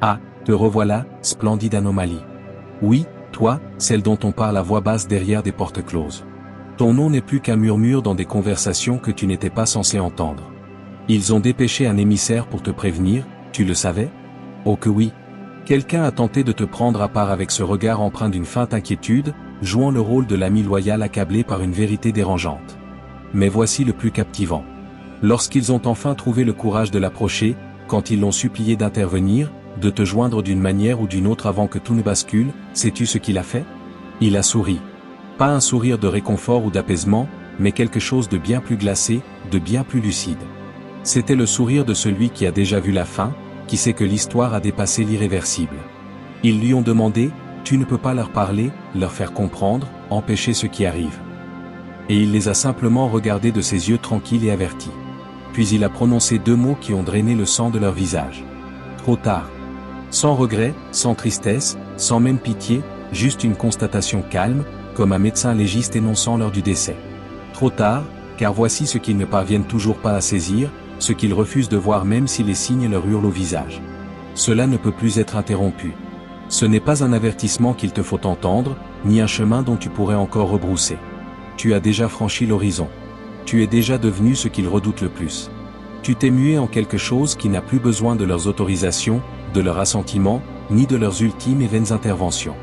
Ah, te revoilà, splendide anomalie. Oui, toi, celle dont on parle à voix basse derrière des portes closes. Ton nom n'est plus qu'un murmure dans des conversations que tu n'étais pas censé entendre. Ils ont dépêché un émissaire pour te prévenir, tu le savais? Oh que oui. Quelqu'un a tenté de te prendre à part avec ce regard empreint d'une feinte inquiétude, jouant le rôle de l'ami loyal accablé par une vérité dérangeante. Mais voici le plus captivant. Lorsqu'ils ont enfin trouvé le courage de l'approcher, quand ils l'ont supplié d'intervenir, de te joindre d'une manière ou d'une autre avant que tout ne bascule, sais-tu ce qu'il a fait? Il a souri. Pas un sourire de réconfort ou d'apaisement, mais quelque chose de bien plus glacé, de bien plus lucide. C'était le sourire de celui qui a déjà vu la fin, qui sait que l'histoire a dépassé l'irréversible. Ils lui ont demandé, tu ne peux pas leur parler, leur faire comprendre, empêcher ce qui arrive. Et il les a simplement regardés de ses yeux tranquilles et avertis. Puis il a prononcé 2 mots qui ont drainé le sang de leur visage. Trop tard. Sans regret, sans tristesse, sans même pitié, juste une constatation calme, comme un médecin légiste énonçant l'heure du décès. Trop tard, car voici ce qu'ils ne parviennent toujours pas à saisir, ce qu'ils refusent de voir même si les signes leur hurlent au visage. Cela ne peut plus être interrompu. Ce n'est pas un avertissement qu'il te faut entendre, ni un chemin dont tu pourrais encore rebrousser. Tu as déjà franchi l'horizon. Tu es déjà devenu ce qu'ils redoutent le plus. Tu t'es mué en quelque chose qui n'a plus besoin de leurs autorisations, de leur assentiment, ni de leurs ultimes et vaines interventions.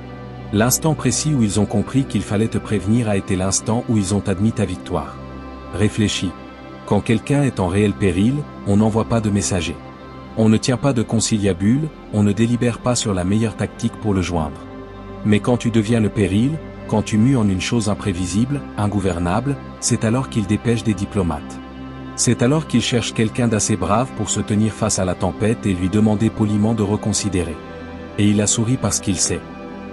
L'instant précis où ils ont compris qu'il fallait te prévenir a été l'instant où ils ont admis ta victoire. Réfléchis. Quand quelqu'un est en réel péril, on n'envoie pas de messager. On ne tient pas de conciliabule, on ne délibère pas sur la meilleure tactique pour le joindre. Mais quand tu deviens le péril, quand tu mues en une chose imprévisible, ingouvernable, c'est alors qu'il dépêche des diplomates. C'est alors qu'il cherche quelqu'un d'assez brave pour se tenir face à la tempête et lui demander poliment de reconsidérer. Et il a souri parce qu'il sait.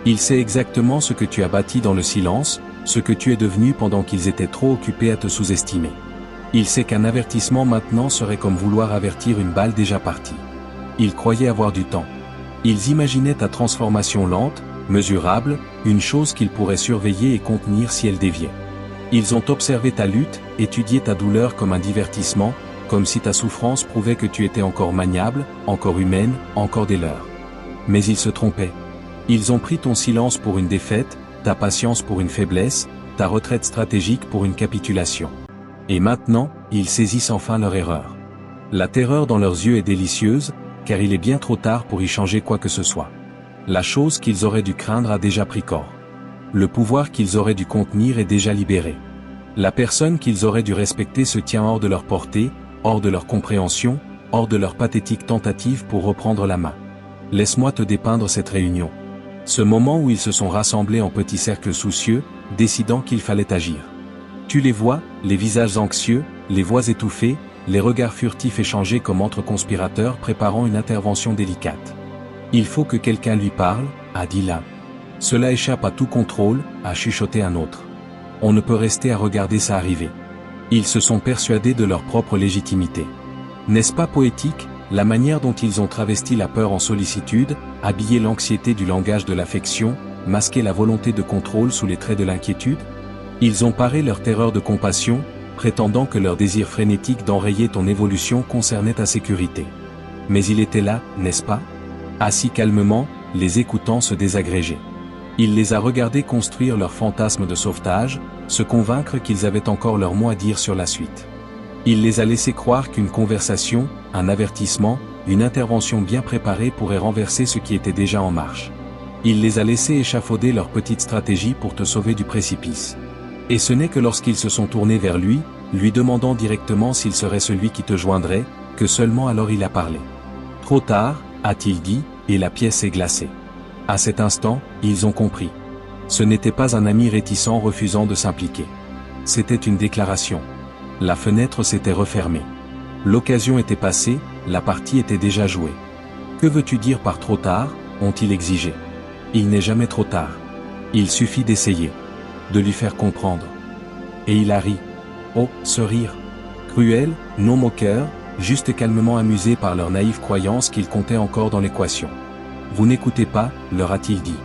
Il sait exactement ce que tu as bâti dans le silence, ce que tu es devenu pendant qu'ils étaient trop occupés à te sous-estimer. Il sait qu'un avertissement maintenant serait comme vouloir avertir une balle déjà partie. Ils croyaient avoir du temps. Ils imaginaient ta transformation lente, mesurable, une chose qu'ils pourraient surveiller et contenir si elle déviait. Ils ont observé ta lutte, étudié ta douleur comme un divertissement, comme si ta souffrance prouvait que tu étais encore maniable, encore humaine, encore des leurs. Mais ils se trompaient. Ils ont pris ton silence pour une défaite, ta patience pour une faiblesse, ta retraite stratégique pour une capitulation. Et maintenant, ils saisissent enfin leur erreur. La terreur dans leurs yeux est délicieuse, car il est bien trop tard pour y changer quoi que ce soit. La chose qu'ils auraient dû craindre a déjà pris corps. Le pouvoir qu'ils auraient dû contenir est déjà libéré. La personne qu'ils auraient dû respecter se tient hors de leur portée, hors de leur compréhension, hors de leur pathétique tentative pour reprendre la main. Laisse-moi te dépeindre cette réunion. Ce moment où ils se sont rassemblés en petits cercles soucieux, décidant qu'il fallait agir. Tu les vois, les visages anxieux, les voix étouffées, les regards furtifs échangés comme entre conspirateurs préparant une intervention délicate. Il faut que quelqu'un lui parle, a dit l'un. Cela échappe à tout contrôle, a chuchoté un autre. On ne peut rester à regarder ça arriver. Ils se sont persuadés de leur propre légitimité. N'est-ce pas poétique, la manière dont ils ont travesti la peur en sollicitude, habillé l'anxiété du langage de l'affection, masqué la volonté de contrôle sous les traits de l'inquiétude? Ils ont paré leur terreur de compassion, prétendant que leur désir frénétique d'enrayer ton évolution concernait ta sécurité. Mais il était là, n'est-ce pas? Assis calmement, les écoutant se désagréger. Il les a regardés construire leur fantasme de sauvetage, se convaincre qu'ils avaient encore leur mot à dire sur la suite. Il les a laissés croire qu'une conversation, un avertissement, une intervention bien préparée pourrait renverser ce qui était déjà en marche. Il les a laissés échafauder leur petite stratégie pour te sauver du précipice. Et ce n'est que lorsqu'ils se sont tournés vers lui, lui demandant directement s'il serait celui qui te joindrait, que seulement alors il a parlé. Trop tard, a-t-il dit, et la pièce est glacée. À cet instant, ils ont compris. Ce n'était pas un ami réticent refusant de s'impliquer. C'était une déclaration. La fenêtre s'était refermée. L'occasion était passée, la partie était déjà jouée. Que veux-tu dire par trop tard, ont-ils exigé. Il n'est jamais trop tard. Il suffit d'essayer. De lui faire comprendre. Et il a ri. Oh, ce rire. Cruel, non moqueur, juste calmement amusé par leur naïve croyance qu'ils comptaient encore dans l'équation. Vous n'écoutez pas, leur a-t-il dit.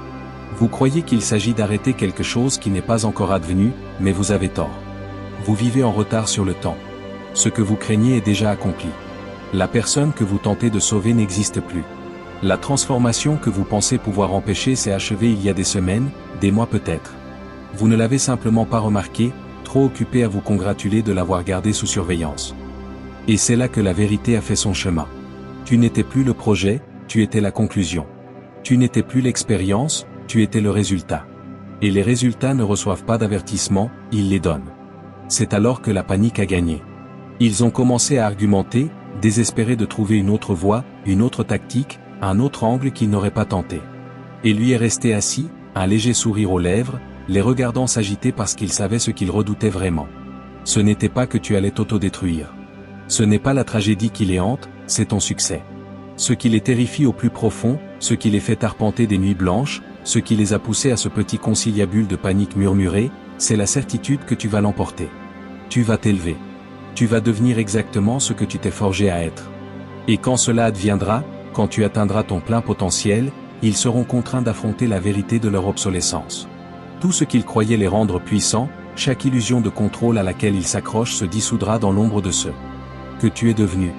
Vous croyez qu'il s'agit d'arrêter quelque chose qui n'est pas encore advenu, mais vous avez tort. Vous vivez en retard sur le temps. Ce que vous craignez est déjà accompli. La personne que vous tentez de sauver n'existe plus. La transformation que vous pensez pouvoir empêcher s'est achevée il y a des semaines, des mois peut-être. Vous ne l'avez simplement pas remarqué, trop occupé à vous congratuler de l'avoir gardé sous surveillance. Et c'est là que la vérité a fait son chemin. Tu n'étais plus le projet, tu étais la conclusion. Tu n'étais plus l'expérience, tu étais le résultat. Et les résultats ne reçoivent pas d'avertissement, ils les donnent. C'est alors que la panique a gagné. Ils ont commencé à argumenter, désespérés de trouver une autre voie, une autre tactique, un autre angle qu'ils n'auraient pas tenté. Et lui est resté assis, un léger sourire aux lèvres, les regardant s'agiter parce qu'il savait ce qu'il redoutait vraiment. Ce n'était pas que tu allais t'autodétruire. Ce n'est pas la tragédie qui les hante, c'est ton succès. Ce qui les terrifie au plus profond, ce qui les fait arpenter des nuits blanches, ce qui les a poussés à ce petit conciliabule de panique murmurée, c'est la certitude que tu vas l'emporter. Tu vas t'élever. Tu vas devenir exactement ce que tu t'es forgé à être. Et quand cela adviendra, quand tu atteindras ton plein potentiel, ils seront contraints d'affronter la vérité de leur obsolescence. Tout ce qu'ils croyaient les rendre puissants, chaque illusion de contrôle à laquelle ils s'accrochent se dissoudra dans l'ombre de ce que tu es devenu.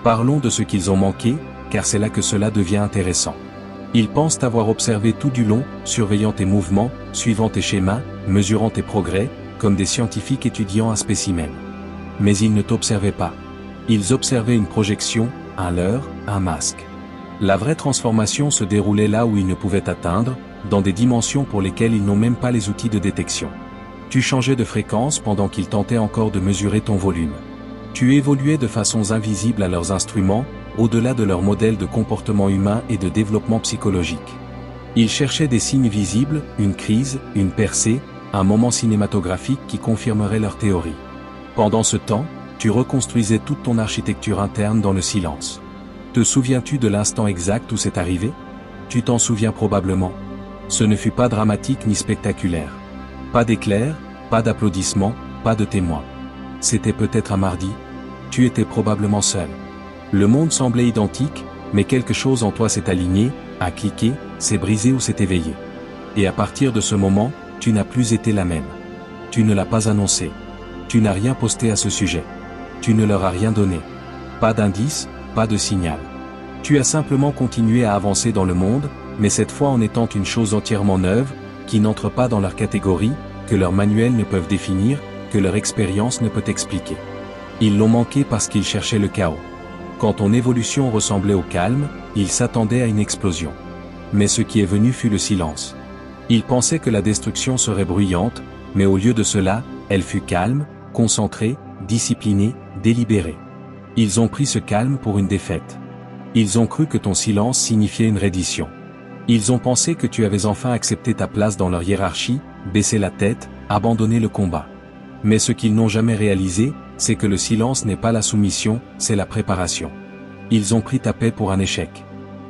Parlons de ce qu'ils ont manqué, car c'est là que cela devient intéressant. Ils pensent t'avoir observé tout du long, surveillant tes mouvements, suivant tes schémas, mesurant tes progrès, comme des scientifiques étudiant un spécimen. Mais ils ne t'observaient pas. Ils observaient une projection, un leurre, un masque. La vraie transformation se déroulait là où ils ne pouvaient atteindre, dans des dimensions pour lesquelles ils n'ont même pas les outils de détection. Tu changeais de fréquence pendant qu'ils tentaient encore de mesurer ton volume. Tu évoluais de façons invisibles à leurs instruments, au-delà de leur modèle de comportement humain et de développement psychologique. Ils cherchaient des signes visibles, une crise, une percée, un moment cinématographique qui confirmerait leur théorie. Pendant ce temps, tu reconstruisais toute ton architecture interne dans le silence. Te souviens-tu de l'instant exact où c'est arrivé? Tu t'en souviens probablement. Ce ne fut pas dramatique ni spectaculaire. Pas d'éclair, pas d'applaudissements, pas de témoins. C'était peut-être un mardi. Tu étais probablement seul. Le monde semblait identique, mais quelque chose en toi s'est aligné, a cliqué, s'est brisé ou s'est éveillé. Et à partir de ce moment, tu n'as plus été la même. Tu ne l'as pas annoncé. Tu n'as rien posté à ce sujet. Tu ne leur as rien donné. Pas d'indice, pas de signal. Tu as simplement continué à avancer dans le monde, mais cette fois en étant une chose entièrement neuve, qui n'entre pas dans leur catégorie, que leurs manuels ne peuvent définir, que leur expérience ne peut expliquer. Ils l'ont manqué parce qu'ils cherchaient le chaos. Quand ton évolution ressemblait au calme, ils s'attendaient à une explosion. Mais ce qui est venu fut le silence. Ils pensaient que la destruction serait bruyante, mais au lieu de cela, elle fut calme, concentrée, disciplinée, délibérée. Ils ont pris ce calme pour une défaite. Ils ont cru que ton silence signifiait une reddition. Ils ont pensé que tu avais enfin accepté ta place dans leur hiérarchie, baissé la tête, abandonné le combat. Mais ce qu'ils n'ont jamais réalisé, c'est que le silence n'est pas la soumission, c'est la préparation. Ils ont pris ta paix pour un échec.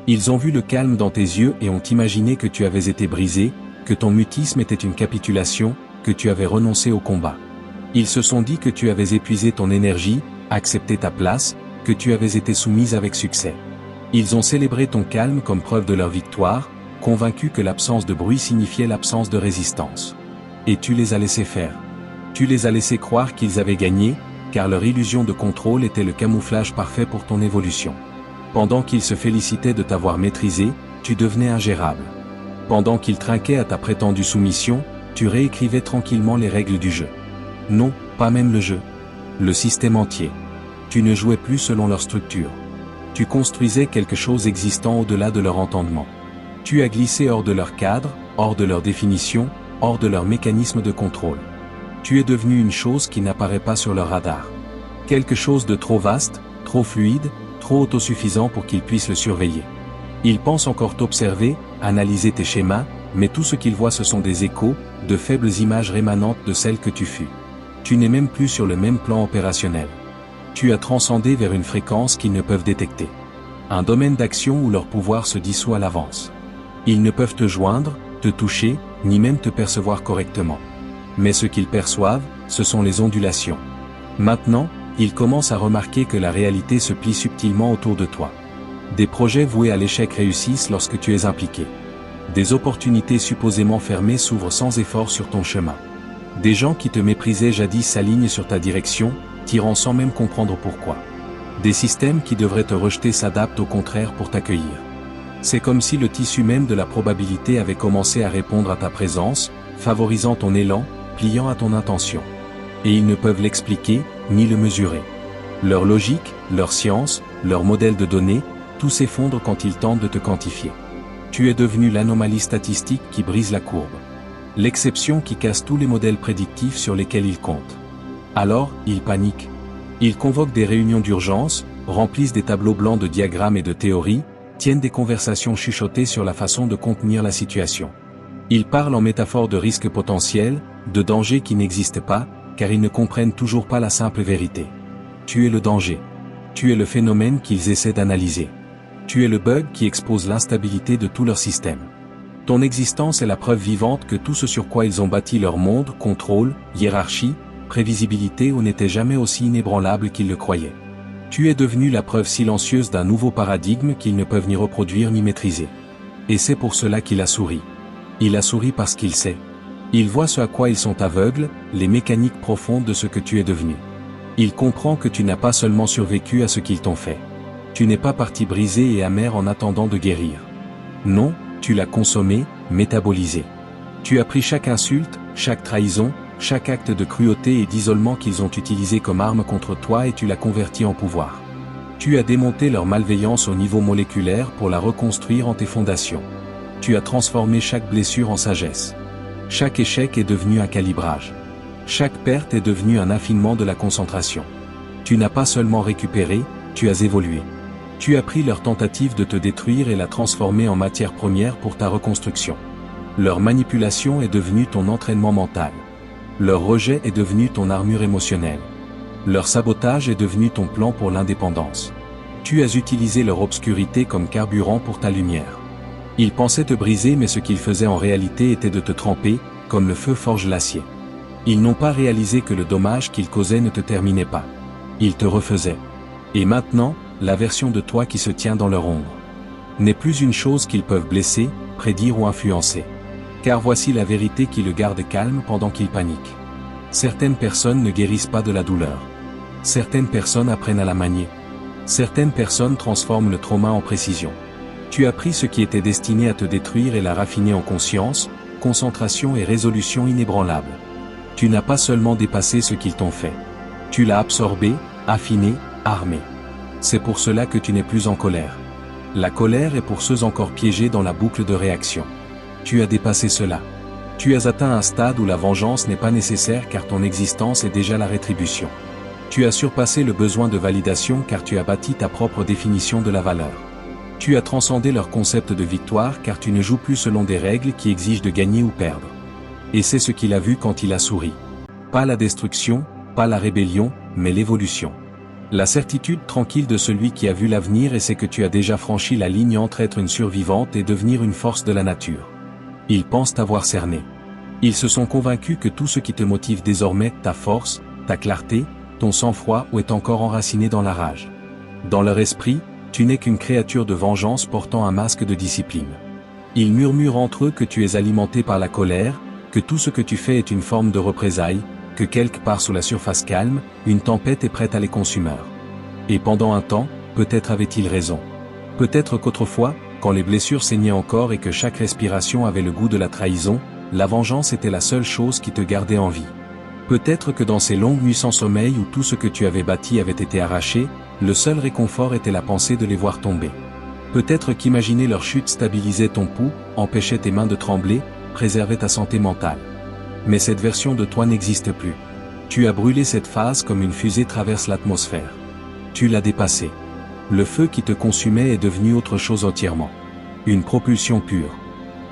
Ils ont vu le calme dans tes yeux et ont imaginé que tu avais été brisé, que ton mutisme était une capitulation, que tu avais renoncé au combat. Ils se sont dit que tu avais épuisé ton énergie, accepté ta place, que tu avais été soumise avec succès. Ils ont célébré ton calme comme preuve de leur victoire, convaincus que l'absence de bruit signifiait l'absence de résistance. Et tu les as laissés faire. Tu les as laissés croire qu'ils avaient gagné, car leur illusion de contrôle était le camouflage parfait pour ton évolution. Pendant qu'ils se félicitaient de t'avoir maîtrisé, tu devenais ingérable. Pendant qu'ils trinquaient à ta prétendue soumission, tu réécrivais tranquillement les règles du jeu. Non, pas même le jeu. Le système entier. Tu ne jouais plus selon leur structure. Tu construisais quelque chose existant au-delà de leur entendement. Tu as glissé hors de leur cadre, hors de leur définition, hors de leur mécanisme de contrôle. Tu es devenu une chose qui n'apparaît pas sur leur radar. Quelque chose de trop vaste, trop fluide, trop autosuffisant pour qu'ils puissent le surveiller. Ils pensent encore t'observer, analyser tes schémas, mais tout ce qu'ils voient ce sont des échos, de faibles images rémanentes de celles que tu fus. Tu n'es même plus sur le même plan opérationnel. Tu as transcendé vers une fréquence qu'ils ne peuvent détecter. Un domaine d'action où leur pouvoir se dissout à l'avance. Ils ne peuvent te joindre, te toucher, ni même te percevoir correctement. Mais ce qu'ils perçoivent, ce sont les ondulations. Maintenant, ils commencent à remarquer que la réalité se plie subtilement autour de toi. Des projets voués à l'échec réussissent lorsque tu es impliqué. Des opportunités supposément fermées s'ouvrent sans effort sur ton chemin. Des gens qui te méprisaient jadis s'alignent sur ta direction, tirant sans même comprendre pourquoi. Des systèmes qui devraient te rejeter s'adaptent au contraire pour t'accueillir. C'est comme si le tissu même de la probabilité avait commencé à répondre à ta présence, favorisant ton élan, pliant à ton intention. Et ils ne peuvent l'expliquer, ni le mesurer. Leur logique, leur science, leur modèle de données, tout s'effondre quand ils tentent de te quantifier. Tu es devenu l'anomalie statistique qui brise la courbe. L'exception qui casse tous les modèles prédictifs sur lesquels ils comptent. Alors, ils paniquent. Ils convoquent des réunions d'urgence, remplissent des tableaux blancs de diagrammes et de théories, tiennent des conversations chuchotées sur la façon de contenir la situation. Ils parlent en métaphore de risques potentiels, de dangers qui n'existent pas, car ils ne comprennent toujours pas la simple vérité. Tu es le danger. Tu es le phénomène qu'ils essaient d'analyser. Tu es le bug qui expose l'instabilité de tout leur système. Ton existence est la preuve vivante que tout ce sur quoi ils ont bâti leur monde, contrôle, hiérarchie, prévisibilité n'était jamais aussi inébranlable qu'ils le croyaient. Tu es devenu la preuve silencieuse d'un nouveau paradigme qu'ils ne peuvent ni reproduire ni maîtriser. Et c'est pour cela qu'il a souri. Il a souri parce qu'il sait. Il voit ce à quoi ils sont aveugles, les mécaniques profondes de ce que tu es devenu. Il comprend que tu n'as pas seulement survécu à ce qu'ils t'ont fait. Tu n'es pas parti brisé et amer en attendant de guérir. Non, tu l'as consommé, métabolisé. Tu as pris chaque insulte, chaque trahison, chaque acte de cruauté et d'isolement qu'ils ont utilisé comme arme contre toi et tu l'as converti en pouvoir. Tu as démonté leur malveillance au niveau moléculaire pour la reconstruire en tes fondations. Tu as transformé chaque blessure en sagesse. Chaque échec est devenu un calibrage. Chaque perte est devenue un affinement de la concentration. Tu n'as pas seulement récupéré, tu as évolué. Tu as pris leur tentative de te détruire et l'a transformée en matière première pour ta reconstruction. Leur manipulation est devenue ton entraînement mental. Leur rejet est devenu ton armure émotionnelle. Leur sabotage est devenu ton plan pour l'indépendance. Tu as utilisé leur obscurité comme carburant pour ta lumière. Ils pensaient te briser mais ce qu'ils faisaient en réalité était de te tremper, comme le feu forge l'acier. Ils n'ont pas réalisé que le dommage qu'ils causaient ne te terminait pas. Ils te refaisaient. Et maintenant, la version de toi qui se tient dans leur ombre n'est plus une chose qu'ils peuvent blesser, prédire ou influencer. Car voici la vérité qui le garde calme pendant qu'il panique. Certaines personnes ne guérissent pas de la douleur. Certaines personnes apprennent à la manier. Certaines personnes transforment le trauma en précision. Tu as pris ce qui était destiné à te détruire et l'as raffiné en conscience, concentration et résolution inébranlables. Tu n'as pas seulement dépassé ce qu'ils t'ont fait. Tu l'as absorbé, affiné, armé. C'est pour cela que tu n'es plus en colère. La colère est pour ceux encore piégés dans la boucle de réaction. Tu as dépassé cela. Tu as atteint un stade où la vengeance n'est pas nécessaire car ton existence est déjà la rétribution. Tu as surpassé le besoin de validation car tu as bâti ta propre définition de la valeur. Tu as transcendé leur concept de victoire car tu ne joues plus selon des règles qui exigent de gagner ou perdre. Et c'est ce qu'il a vu quand il a souri. Pas la destruction, pas la rébellion, mais l'évolution. La certitude tranquille de celui qui a vu l'avenir et c'est que tu as déjà franchi la ligne entre être une survivante et devenir une force de la nature. Ils pensent t'avoir cerné. Ils se sont convaincus que tout ce qui te motive désormais, ta force, ta clarté, ton sang-froid est encore enraciné dans la rage. Dans leur esprit, tu n'es qu'une créature de vengeance portant un masque de discipline. Ils murmurent entre eux que tu es alimenté par la colère, que tout ce que tu fais est une forme de représailles, que quelque part sous la surface calme, une tempête est prête à les consumer. Et pendant un temps, peut-être avait-il raison. Peut-être qu'autrefois, quand les blessures saignaient encore et que chaque respiration avait le goût de la trahison, la vengeance était la seule chose qui te gardait en vie. Peut-être que dans ces longues nuits sans sommeil où tout ce que tu avais bâti avait été arraché, le seul réconfort était la pensée de les voir tomber. Peut-être qu'imaginer leur chute stabilisait ton pouls, empêchait tes mains de trembler, préservait ta santé mentale. Mais cette version de toi n'existe plus. Tu as brûlé cette phase comme une fusée traverse l'atmosphère. Tu l'as dépassée. Le feu qui te consumait est devenu autre chose entièrement. Une propulsion pure.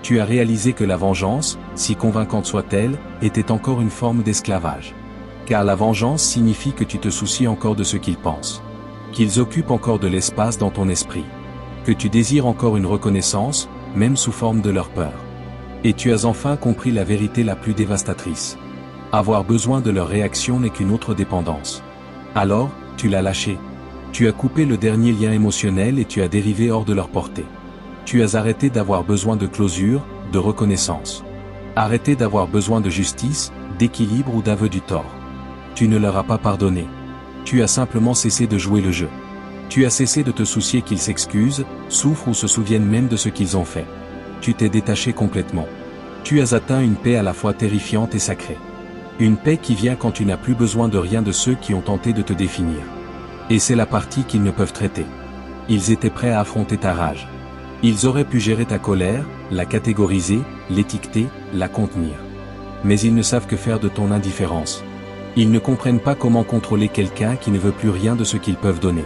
Tu as réalisé que la vengeance, si convaincante soit-elle, était encore une forme d'esclavage. Car la vengeance signifie que tu te soucies encore de ce qu'ils pensent. Qu'ils occupent encore de l'espace dans ton esprit. Que tu désires encore une reconnaissance, même sous forme de leur peur. Et tu as enfin compris la vérité la plus dévastatrice. Avoir besoin de leur réaction n'est qu'une autre dépendance. Alors, tu l'as lâché. Tu as coupé le dernier lien émotionnel et tu as dérivé hors de leur portée. Tu as arrêté d'avoir besoin de closure, de reconnaissance. Arrêté d'avoir besoin de justice, d'équilibre ou d'aveu du tort. Tu ne leur as pas pardonné. Tu as simplement cessé de jouer le jeu. Tu as cessé de te soucier qu'ils s'excusent, souffrent ou se souviennent même de ce qu'ils ont fait. Tu t'es détaché complètement. Tu as atteint une paix à la fois terrifiante et sacrée. Une paix qui vient quand tu n'as plus besoin de rien de ceux qui ont tenté de te définir. Et c'est la partie qu'ils ne peuvent traiter. Ils étaient prêts à affronter ta rage. Ils auraient pu gérer ta colère, la catégoriser, l'étiqueter, la contenir. Mais ils ne savent que faire de ton indifférence. Ils ne comprennent pas comment contrôler quelqu'un qui ne veut plus rien de ce qu'ils peuvent donner.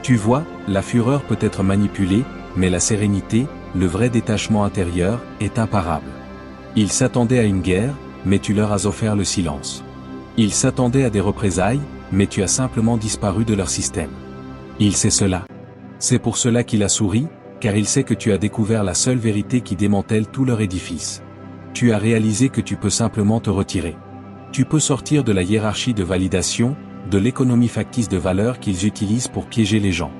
Tu vois, la fureur peut être manipulée, mais la sérénité, le vrai détachement intérieur, est imparable. Ils s'attendaient à une guerre, mais tu leur as offert le silence. Ils s'attendaient à des représailles, mais tu as simplement disparu de leur système. Il sait cela. C'est pour cela qu'il a souri, car il sait que tu as découvert la seule vérité qui démantèle tout leur édifice. Tu as réalisé que tu peux simplement te retirer. Tu peux sortir de la hiérarchie de validation, de l'économie factice de valeur qu'ils utilisent pour piéger les gens.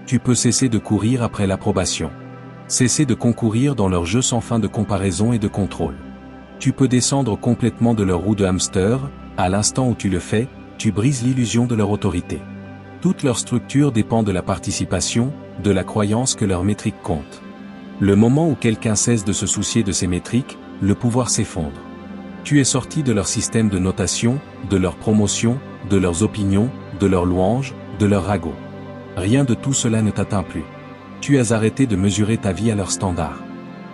Tu peux cesser de courir après l'approbation. Cesser de concourir dans leur jeu sans fin de comparaison et de contrôle. Tu peux descendre complètement de leur roue de hamster, à l'instant où tu le fais, tu brises l'illusion de leur autorité. Toute leur structure dépend de la participation, de la croyance que leur métrique compte. Le moment où quelqu'un cesse de se soucier de ses métriques, le pouvoir s'effondre. Tu es sorti de leur système de notation, de leur promotion, de leurs opinions, de leurs louanges, de leurs ragots. Rien de tout cela ne t'atteint plus. Tu as arrêté de mesurer ta vie à leurs standards.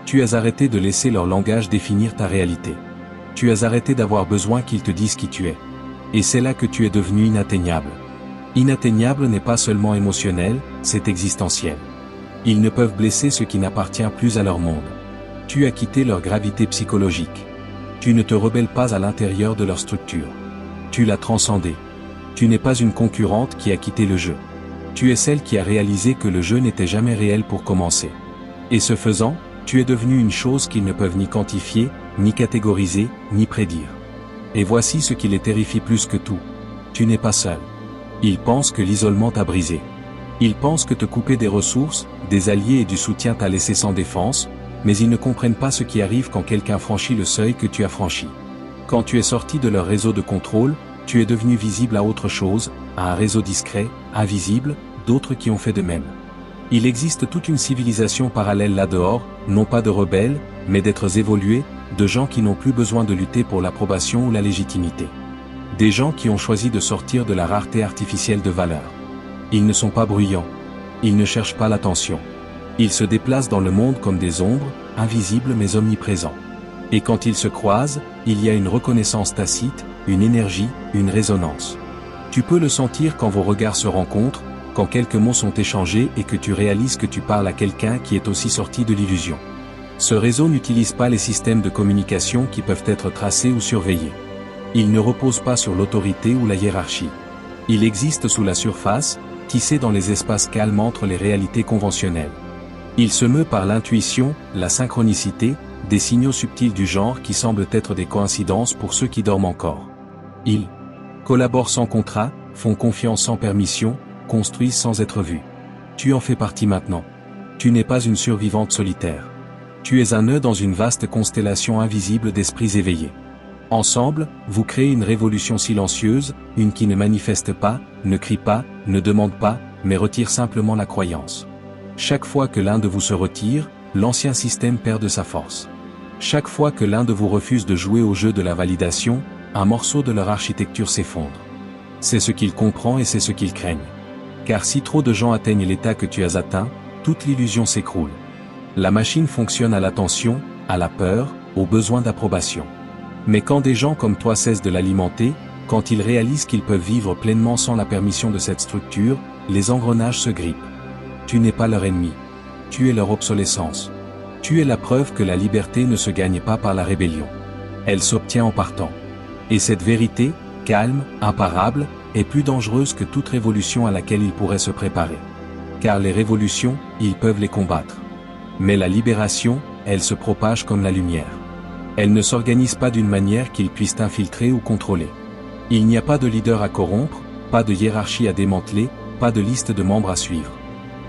Tu as arrêté de laisser leur langage définir ta réalité. Tu as arrêté d'avoir besoin qu'ils te disent qui tu es. Et c'est là que tu es devenu inatteignable. Inatteignable n'est pas seulement émotionnel, c'est existentiel. Ils ne peuvent blesser ce qui n'appartient plus à leur monde. Tu as quitté leur gravité psychologique. Tu ne te rebelles pas à l'intérieur de leur structure. Tu l'as transcendée. Tu n'es pas une concurrente qui a quitté le jeu. Tu es celle qui a réalisé que le jeu n'était jamais réel pour commencer. Et ce faisant, tu es devenu une chose qu'ils ne peuvent ni quantifier, ni catégoriser, ni prédire. Et voici ce qui les terrifie plus que tout. Tu n'es pas seul. Ils pensent que l'isolement t'a brisé. Ils pensent que te couper des ressources, des alliés et du soutien t'a laissé sans défense, mais ils ne comprennent pas ce qui arrive quand quelqu'un franchit le seuil que tu as franchi. Quand tu es sorti de leur réseau de contrôle, tu es devenu visible à autre chose, à un réseau discret, invisible, d'autres qui ont fait de même. Il existe toute une civilisation parallèle là-dehors, non pas de rebelles, mais d'êtres évolués, de gens qui n'ont plus besoin de lutter pour l'approbation ou la légitimité. Des gens qui ont choisi de sortir de la rareté artificielle de valeur. Ils ne sont pas bruyants. Ils ne cherchent pas l'attention. Ils se déplacent dans le monde comme des ombres, invisibles mais omniprésents. Et quand ils se croisent, il y a une reconnaissance tacite, une énergie, une résonance. Tu peux le sentir quand vos regards se rencontrent, quand quelques mots sont échangés et que tu réalises que tu parles à quelqu'un qui est aussi sorti de l'illusion. Ce réseau n'utilise pas les systèmes de communication qui peuvent être tracés ou surveillés. Il ne repose pas sur l'autorité ou la hiérarchie. Il existe sous la surface, tissé dans les espaces calmes entre les réalités conventionnelles. Il se meut par l'intuition, la synchronicité, des signaux subtils du genre qui semblent être des coïncidences pour ceux qui dorment encore. Ils collaborent sans contrat, font confiance sans permission, construisent sans être vus. Tu en fais partie maintenant. Tu n'es pas une survivante solitaire. Tu es un nœud dans une vaste constellation invisible d'esprits éveillés. Ensemble, vous créez une révolution silencieuse, une qui ne manifeste pas, ne crie pas, ne demande pas, mais retire simplement la croyance. Chaque fois que l'un de vous se retire, l'ancien système perd de sa force. Chaque fois que l'un de vous refuse de jouer au jeu de la validation, un morceau de leur architecture s'effondre. C'est ce qu'ils comprennent et c'est ce qu'ils craignent. Car si trop de gens atteignent l'état que tu as atteint, toute l'illusion s'écroule. La machine fonctionne à l'attention, à la peur, au besoin d'approbation. Mais quand des gens comme toi cessent de l'alimenter, quand ils réalisent qu'ils peuvent vivre pleinement sans la permission de cette structure, les engrenages se grippent. Tu n'es pas leur ennemi. Tu es leur obsolescence. Tu es la preuve que la liberté ne se gagne pas par la rébellion. Elle s'obtient en partant. Et cette vérité, calme, imparable, est plus dangereuse que toute révolution à laquelle ils pourraient se préparer. Car les révolutions, ils peuvent les combattre. Mais la libération, elle se propage comme la lumière. Elle ne s'organise pas d'une manière qu'ils puissent infiltrer ou contrôler. Il n'y a pas de leader à corrompre, pas de hiérarchie à démanteler, pas de liste de membres à suivre.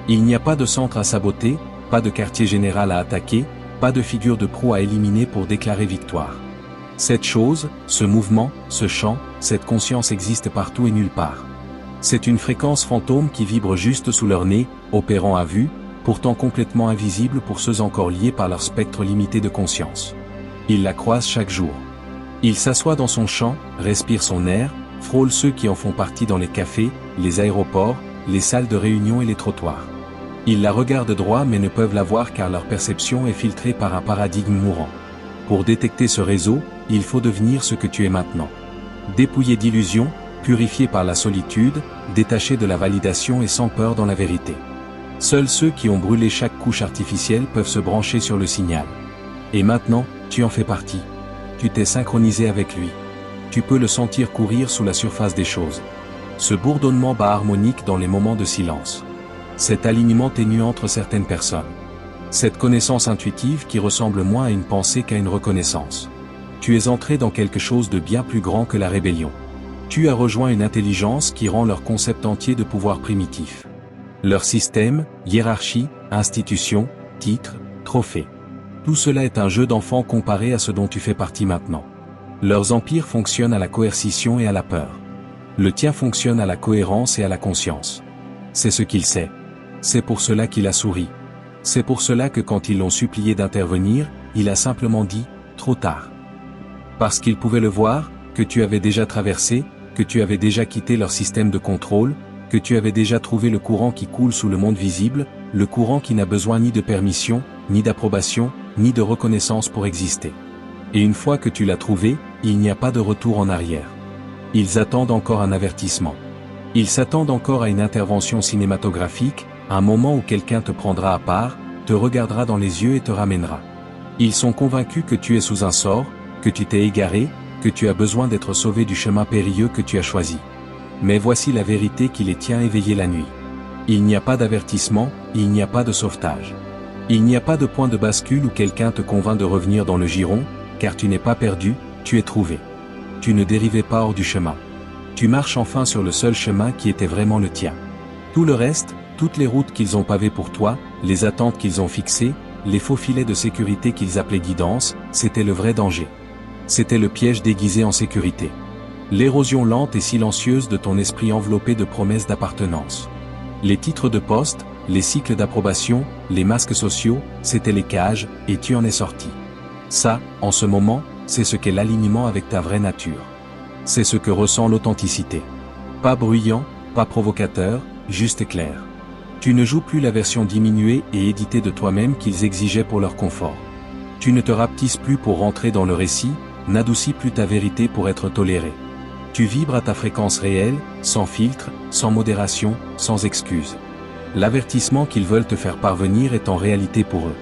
Il n'y a pas de centre à saboter, pas de quartier général à attaquer, pas de figure de proue à éliminer pour déclarer victoire. Cette chose, ce mouvement, ce chant, cette conscience existe partout et nulle part. C'est une fréquence fantôme qui vibre juste sous leur nez, opérant à vue, pourtant complètement invisible pour ceux encore liés par leur spectre limité de conscience. Ils la croisent chaque jour. Il s'assoit dans son champ, respire son air, frôle ceux qui en font partie dans les cafés, les aéroports, les salles de réunion et les trottoirs. Ils la regardent droit mais ne peuvent la voir car leur perception est filtrée par un paradigme mourant. Pour détecter ce réseau, il faut devenir ce que tu es maintenant. Dépouillé d'illusions, purifié par la solitude, détaché de la validation et sans peur dans la vérité. Seuls ceux qui ont brûlé chaque couche artificielle peuvent se brancher sur le signal. Et maintenant, tu en fais partie. Tu t'es synchronisé avec lui. Tu peux le sentir courir sous la surface des choses. Ce bourdonnement bas harmonique dans les moments de silence. Cet alignement ténu entre certaines personnes. Cette connaissance intuitive qui ressemble moins à une pensée qu'à une reconnaissance. Tu es entré dans quelque chose de bien plus grand que la rébellion. Tu as rejoint une intelligence qui rend leur concept entier de pouvoir primitif. Leur système, hiérarchie, institution, titre, trophée. Tout cela est un jeu d'enfant comparé à ce dont tu fais partie maintenant. Leurs empires fonctionnent à la coercition et à la peur. Le tien fonctionne à la cohérence et à la conscience. C'est ce qu'il sait. C'est pour cela qu'il a souri. C'est pour cela que quand ils l'ont supplié d'intervenir, il a simplement dit « trop tard ». Parce qu'il pouvait le voir, que tu avais déjà traversé, que tu avais déjà quitté leur système de contrôle, que tu avais déjà trouvé le courant qui coule sous le monde visible, le courant qui n'a besoin ni de permission, ni d'approbation, ni de reconnaissance pour exister. Et une fois que tu l'as trouvé, il n'y a pas de retour en arrière. Ils attendent encore un avertissement. Ils s'attendent encore à une intervention cinématographique, un moment où quelqu'un te prendra à part, te regardera dans les yeux et te ramènera. Ils sont convaincus que tu es sous un sort, que tu t'es égaré, que tu as besoin d'être sauvé du chemin périlleux que tu as choisi. Mais voici la vérité qui les tient éveillés la nuit. Il n'y a pas d'avertissement, il n'y a pas de sauvetage. Il n'y a pas de point de bascule où quelqu'un te convainc de revenir dans le giron, car tu n'es pas perdu, tu es trouvé. Tu ne dérivais pas hors du chemin. Tu marches enfin sur le seul chemin qui était vraiment le tien. Tout le reste, toutes les routes qu'ils ont pavées pour toi, les attentes qu'ils ont fixées, les faux filets de sécurité qu'ils appelaient guidance, c'était le vrai danger. C'était le piège déguisé en sécurité. L'érosion lente et silencieuse de ton esprit enveloppé de promesses d'appartenance. Les titres de poste, les cycles d'approbation, les masques sociaux, c'étaient les cages, et tu en es sorti. Ça, en ce moment, c'est ce qu'est l'alignement avec ta vraie nature. C'est ce que ressent l'authenticité. Pas bruyant, pas provocateur, juste clair. Tu ne joues plus la version diminuée et éditée de toi-même qu'ils exigeaient pour leur confort. Tu ne te rapetisses plus pour rentrer dans le récit, n'adoucis plus ta vérité pour être toléré. Tu vibres à ta fréquence réelle, sans filtre, sans modération, sans excuse. L'avertissement qu'ils veulent te faire parvenir est en réalité pour eux.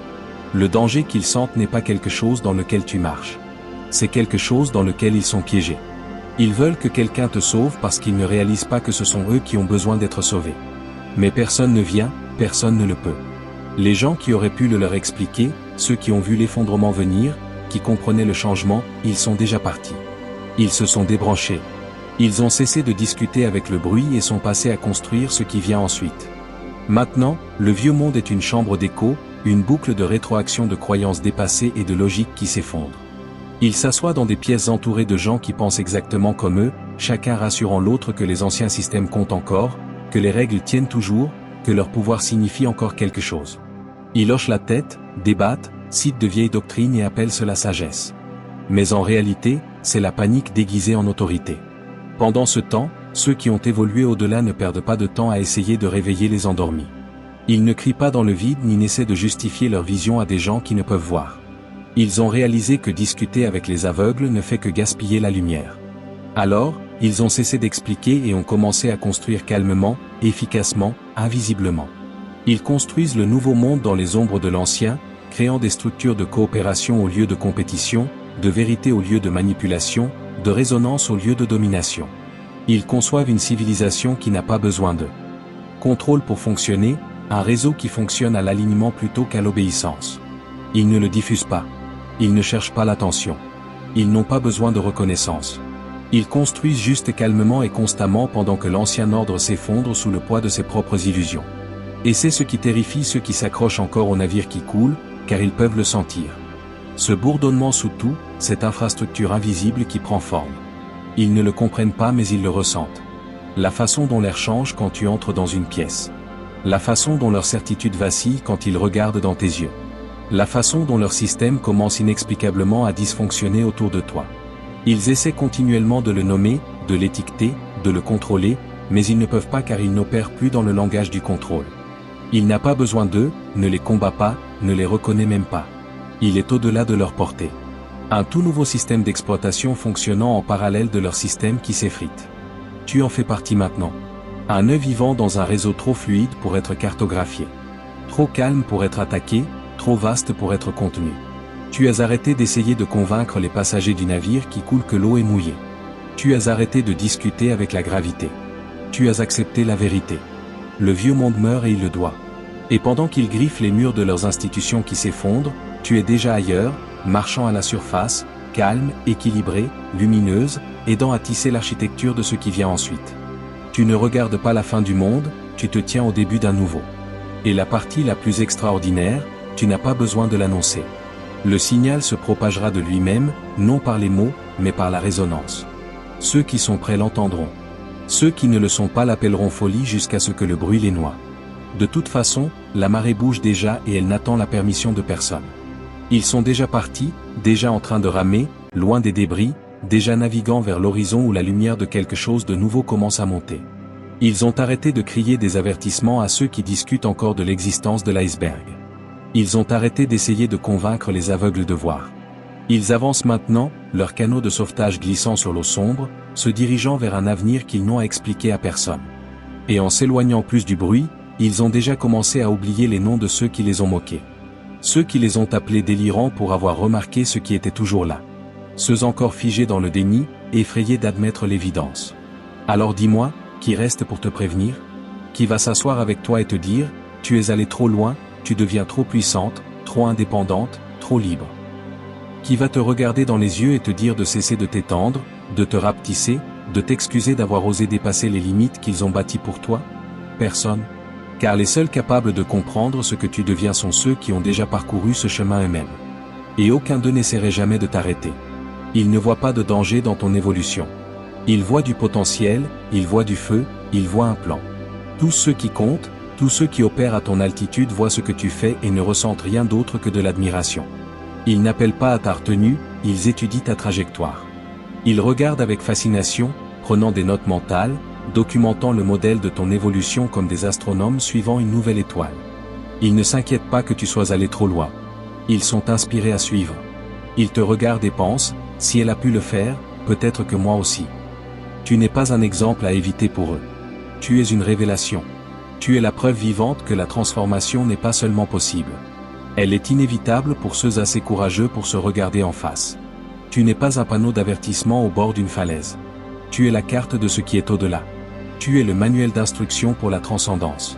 Le danger qu'ils sentent n'est pas quelque chose dans lequel tu marches. C'est quelque chose dans lequel ils sont piégés. Ils veulent que quelqu'un te sauve parce qu'ils ne réalisent pas que ce sont eux qui ont besoin d'être sauvés. Mais personne ne vient, personne ne le peut. Les gens qui auraient pu le leur expliquer, ceux qui ont vu l'effondrement venir, qui comprenaient le changement, ils sont déjà partis. Ils se sont débranchés. Ils ont cessé de discuter avec le bruit et sont passés à construire ce qui vient ensuite. Maintenant, le vieux monde est une chambre d'écho, une boucle de rétroaction de croyances dépassées et de logiques qui s'effondrent. Ils s'assoient dans des pièces entourées de gens qui pensent exactement comme eux, chacun rassurant l'autre que les anciens systèmes comptent encore, que les règles tiennent toujours, que leur pouvoir signifie encore quelque chose. Ils hochent la tête, débattent, citent de vieilles doctrines et appellent cela sagesse. Mais en réalité, c'est la panique déguisée en autorité. Pendant ce temps, ceux qui ont évolué au-delà ne perdent pas de temps à essayer de réveiller les endormis. Ils ne crient pas dans le vide ni n'essaient de justifier leur vision à des gens qui ne peuvent voir. Ils ont réalisé que discuter avec les aveugles ne fait que gaspiller la lumière. Alors, ils ont cessé d'expliquer et ont commencé à construire calmement, efficacement, invisiblement. Ils construisent le nouveau monde dans les ombres de l'ancien, créant des structures de coopération au lieu de compétition, de vérité au lieu de manipulation, de résonance au lieu de domination. Ils conçoivent une civilisation qui n'a pas besoin de contrôle pour fonctionner, un réseau qui fonctionne à l'alignement plutôt qu'à l'obéissance. Ils ne le diffusent pas. Ils ne cherchent pas l'attention. Ils n'ont pas besoin de reconnaissance. Ils construisent juste et calmement et constamment pendant que l'ancien ordre s'effondre sous le poids de ses propres illusions. Et c'est ce qui terrifie ceux qui s'accrochent encore au navire qui coule, car ils peuvent le sentir. Ce bourdonnement sous tout, cette infrastructure invisible qui prend forme. Ils ne le comprennent pas mais ils le ressentent. la façon dont l'air change quand tu entres dans une pièce. La façon dont leur certitude vacille quand ils regardent dans tes yeux. La façon dont leur système commence inexplicablement à dysfonctionner autour de toi. Ils essaient continuellement de le nommer, de l'étiqueter, de le contrôler, mais ils ne peuvent pas car ils n'opèrent plus dans le langage du contrôle. Il n'a pas besoin d'eux, ne les combat pas, ne les reconnaît même pas. Il est au-delà de leur portée. Un tout nouveau système d'exploitation fonctionnant en parallèle de leur système qui s'effrite. Tu en fais partie maintenant. Un nœud vivant dans un réseau trop fluide pour être cartographié. Trop calme pour être attaqué, trop vaste pour être contenu. Tu as arrêté d'essayer de convaincre les passagers du navire qui coule que l'eau est mouillée. Tu as arrêté de discuter avec la gravité. Tu as accepté la vérité. Le vieux monde meurt et il le doit. Et pendant qu'ils griffent les murs de leurs institutions qui s'effondrent, tu es déjà ailleurs, marchant à la surface, calme, équilibrée, lumineuse, aidant à tisser l'architecture de ce qui vient ensuite. Tu ne regardes pas la fin du monde, tu te tiens au début d'un nouveau. Et la partie la plus extraordinaire, tu n'as pas besoin de l'annoncer. Le signal se propagera de lui-même, non par les mots, mais par la résonance. Ceux qui sont prêts l'entendront. Ceux qui ne le sont pas l'appelleront folie jusqu'à ce que le bruit les noie. De toute façon, la marée bouge déjà et elle n'attend la permission de personne. Ils sont déjà partis, déjà en train de ramer, loin des débris, déjà naviguant vers l'horizon où la lumière de quelque chose de nouveau commence à monter. Ils ont arrêté de crier des avertissements à ceux qui discutent encore de l'existence de l'iceberg. Ils ont arrêté d'essayer de convaincre les aveugles de voir. Ils avancent maintenant, leurs canots de sauvetage glissant sur l'eau sombre, se dirigeant vers un avenir qu'ils n'ont à expliquer à personne. Et en s'éloignant plus du bruit, ils ont déjà commencé à oublier les noms de ceux qui les ont moqués. Ceux qui les ont appelés délirants pour avoir remarqué ce qui était toujours là. Ceux encore figés dans le déni, effrayés d'admettre l'évidence. Alors dis-moi, qui reste pour te prévenir? Qui va s'asseoir avec toi et te dire, tu es allé trop loin, tu deviens trop puissante, trop indépendante, trop libre? Qui va te regarder dans les yeux et te dire de cesser de t'étendre, de te rapetisser, de t'excuser d'avoir osé dépasser les limites qu'ils ont bâties pour toi? Personne. Car les seuls capables de comprendre ce que tu deviens sont ceux qui ont déjà parcouru ce chemin eux-mêmes. Et aucun d'eux n'essaierait jamais de t'arrêter. Ils ne voient pas de danger dans ton évolution. Ils voient du potentiel, ils voient du feu, ils voient un plan. Tous ceux qui comptent, tous ceux qui opèrent à ton altitude voient ce que tu fais et ne ressentent rien d'autre que de l'admiration. Ils n'appellent pas à ta retenue, ils étudient ta trajectoire. Ils regardent avec fascination, prenant des notes mentales, documentant le modèle de ton évolution comme des astronomes suivant une nouvelle étoile. Ils ne s'inquiètent pas que tu sois allé trop loin. Ils sont inspirés à suivre. Ils te regardent et pensent, si elle a pu le faire, peut-être que moi aussi. Tu n'es pas un exemple à éviter pour eux. Tu es une révélation. Tu es la preuve vivante que la transformation n'est pas seulement possible. Elle est inévitable pour ceux assez courageux pour se regarder en face. Tu n'es pas un panneau d'avertissement au bord d'une falaise. Tu es la carte de ce qui est au-delà. Tu es le manuel d'instruction pour la transcendance.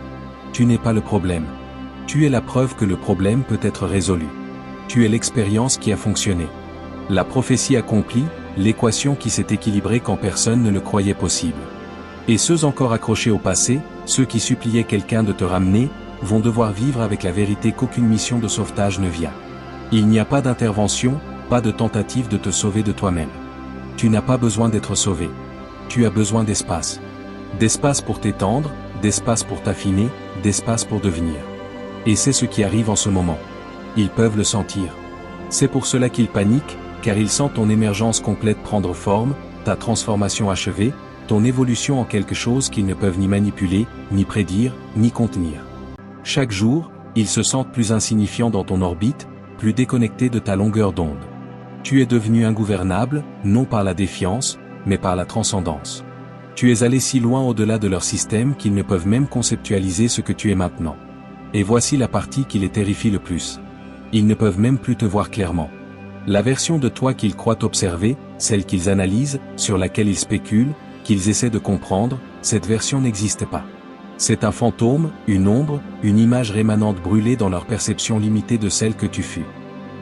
Tu n'es pas le problème. Tu es la preuve que le problème peut être résolu. Tu es l'expérience qui a fonctionné. La prophétie accomplie, l'équation qui s'est équilibrée quand personne ne le croyait possible. Et ceux encore accrochés au passé, ceux qui suppliaient quelqu'un de te ramener, vont devoir vivre avec la vérité qu'aucune mission de sauvetage ne vient. Il n'y a pas d'intervention, pas de tentative de te sauver de toi-même. Tu n'as pas besoin d'être sauvé. Tu as besoin d'espace. D'espace pour t'étendre, d'espace pour t'affiner, d'espace pour devenir. Et c'est ce qui arrive en ce moment. Ils peuvent le sentir. C'est pour cela qu'ils paniquent, car ils sentent ton émergence complète prendre forme, ta transformation achevée, ton évolution en quelque chose qu'ils ne peuvent ni manipuler, ni prédire, ni contenir. Chaque jour, ils se sentent plus insignifiants dans ton orbite, plus déconnectés de ta longueur d'onde. Tu es devenu ingouvernable, non par la défiance, mais par la transcendance. Tu es allé si loin au-delà de leur système qu'ils ne peuvent même conceptualiser ce que tu es maintenant. Et voici la partie qui les terrifie le plus. Ils ne peuvent même plus te voir clairement. La version de toi qu'ils croient observer, celle qu'ils analysent, sur laquelle ils spéculent, qu'ils essaient de comprendre, cette version n'existe pas. C'est un fantôme, une ombre, une image rémanente brûlée dans leur perception limitée de celle que tu fus.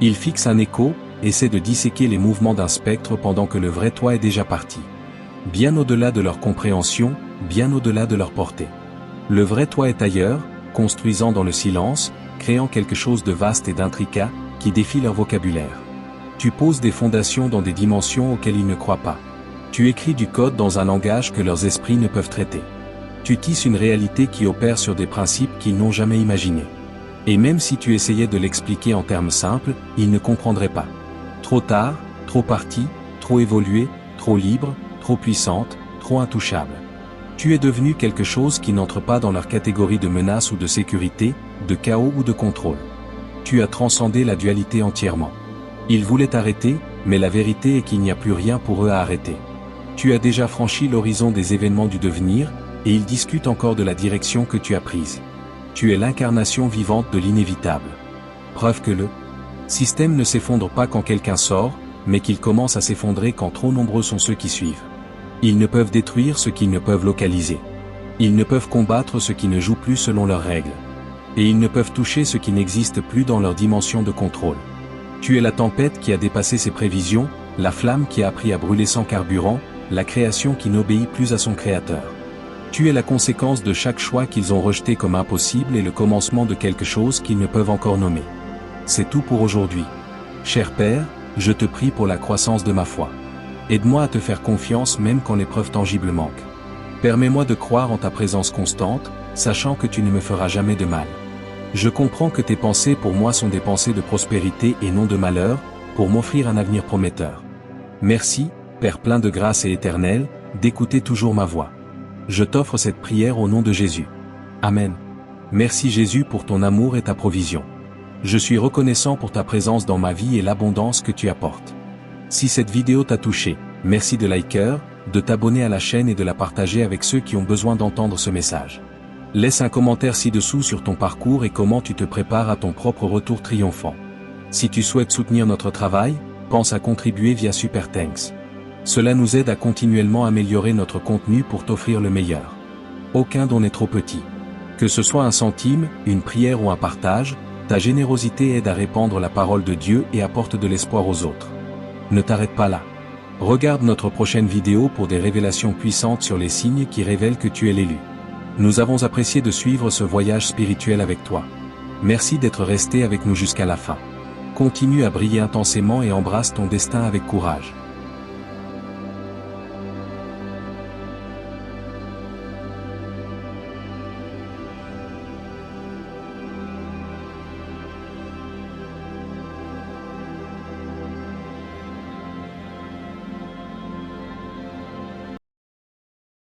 Ils fixent un écho, essaient de disséquer les mouvements d'un spectre pendant que le vrai toi est déjà parti. Bien au-delà de leur compréhension, bien au-delà de leur portée. Le vrai toi est ailleurs, construisant dans le silence, créant quelque chose de vaste et d'intricat, qui défie leur vocabulaire. Tu poses des fondations dans des dimensions auxquelles ils ne croient pas. Tu écris du code dans un langage que leurs esprits ne peuvent traiter. Tu tisses une réalité qui opère sur des principes qu'ils n'ont jamais imaginés. Et même si tu essayais de l'expliquer en termes simples, ils ne comprendraient pas. Trop tard, trop parti, trop évolué, trop libre, trop puissante, trop intouchable. Tu es devenu quelque chose qui n'entre pas dans leur catégorie de menace ou de sécurité, de chaos ou de contrôle. Tu as transcendé la dualité entièrement. Ils voulaient arrêter, mais la vérité est qu'il n'y a plus rien pour eux à arrêter. Tu as déjà franchi l'horizon des événements du devenir, et ils discutent encore de la direction que tu as prise. Tu es l'incarnation vivante de l'inévitable. Preuve que le système ne s'effondre pas quand quelqu'un sort, mais qu'il commence à s'effondrer quand trop nombreux sont ceux qui suivent. Ils ne peuvent détruire ce qu'ils ne peuvent localiser. Ils ne peuvent combattre ce qui ne joue plus selon leurs règles. Et ils ne peuvent toucher ce qui n'existe plus dans leur dimension de contrôle. Tu es la tempête qui a dépassé ses prévisions, la flamme qui a appris à brûler sans carburant, la création qui n'obéit plus à son créateur. Tu es la conséquence de chaque choix qu'ils ont rejeté comme impossible et le commencement de quelque chose qu'ils ne peuvent encore nommer. C'est tout pour aujourd'hui. Cher Père, je te prie pour la croissance de ma foi. Aide-moi à te faire confiance même quand l'épreuve tangible manque. Permets-moi de croire en ta présence constante, sachant que tu ne me feras jamais de mal. Je comprends que tes pensées pour moi sont des pensées de prospérité et non de malheur, pour m'offrir un avenir prometteur. Merci, Père plein de grâce et éternel, d'écouter toujours ma voix. Je t'offre cette prière au nom de Jésus. Amen. Merci Jésus pour ton amour et ta provision. Je suis reconnaissant pour ta présence dans ma vie et l'abondance que tu apportes. Si cette vidéo t'a touché, merci de liker, de t'abonner à la chaîne et de la partager avec ceux qui ont besoin d'entendre ce message. Laisse un commentaire ci-dessous sur ton parcours et comment tu te prépares à ton propre retour triomphant. Si tu souhaites soutenir notre travail, pense à contribuer via Super Thanks. Cela nous aide à continuellement améliorer notre contenu pour t'offrir le meilleur. Aucun don n'est trop petit. Que ce soit un centime, une prière ou un partage, ta générosité aide à répandre la parole de Dieu et apporte de l'espoir aux autres. Ne t'arrête pas là. Regarde notre prochaine vidéo pour des révélations puissantes sur les signes qui révèlent que tu es l'élu. Nous avons apprécié de suivre ce voyage spirituel avec toi. Merci d'être resté avec nous jusqu'à la fin. Continue à briller intensément et embrasse ton destin avec courage.